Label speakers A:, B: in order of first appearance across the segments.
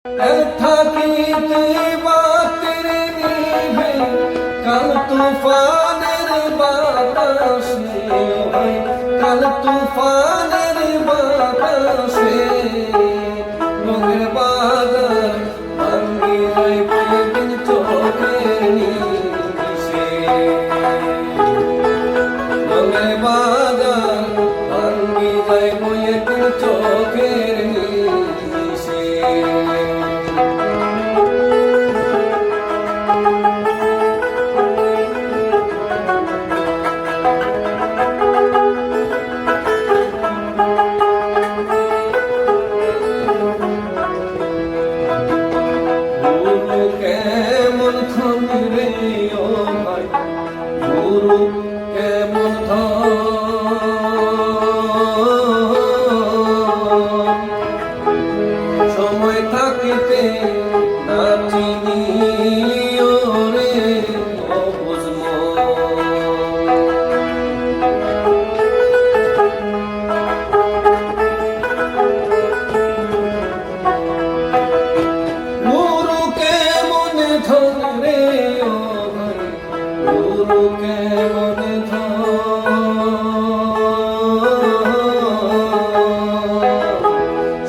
A: থাকিতে বাতের নিভে কাল তুফানের বাতাসে, কাল তুফানের বাতাসে রঙের বাজার ভাঙ্গি যায় প্রতিদিন চোখের নিশে, রঙের বাজার ভাঙ্গি যায় প্রতিদিন চোখের নিশে। কেমন খন্ডে ও ভাই গুরু কেমন সময় থাকিতে নাচিনি রে অবুঝম গুরু কেমন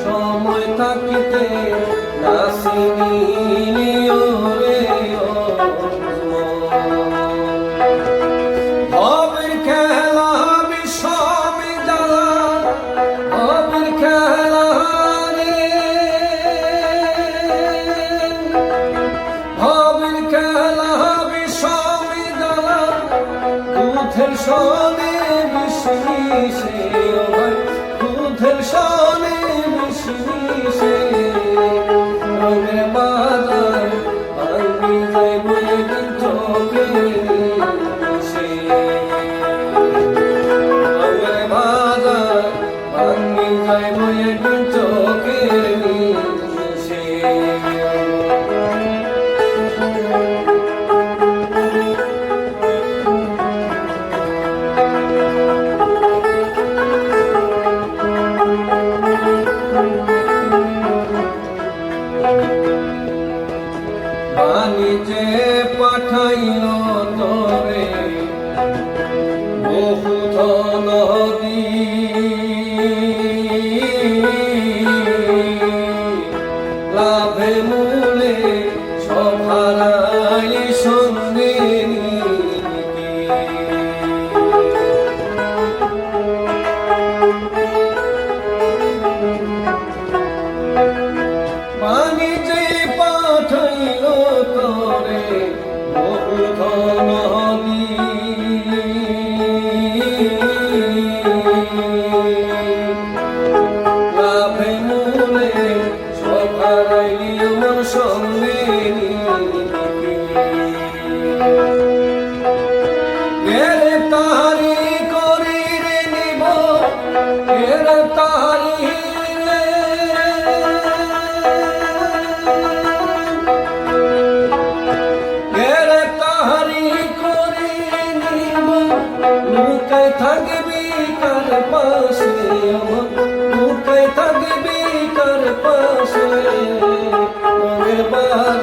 A: সময় থাকিতে নাসিনি রে হবের খেলা বিষমে জ্বালা, হবের খেলা রে হবের খেলা দুধের সনে মিশে মিশে দুধের সনে মিশে মিশে রঙের বাজার ভাঙ্গি যায় প্রতিদিন চোখের নিশে, রঙের বাজার ভাঙ্গি যায় প্রতিদিন চোখের নিশে। পানি যে পাঠাইল তরে বহু নদী, লাভে মূলে সব হারাই সঙ্গে পানি যে পাঠাইল তরে বহু নদী, লাভে মূলে সব হারাইলি আমার সঙ্গে গ্রেফতারি করি রে নিব গ্রেফতারি লুকাই থাকবি কার পাশে, লুকাই থাকবি কার পাশে রঙের বাজার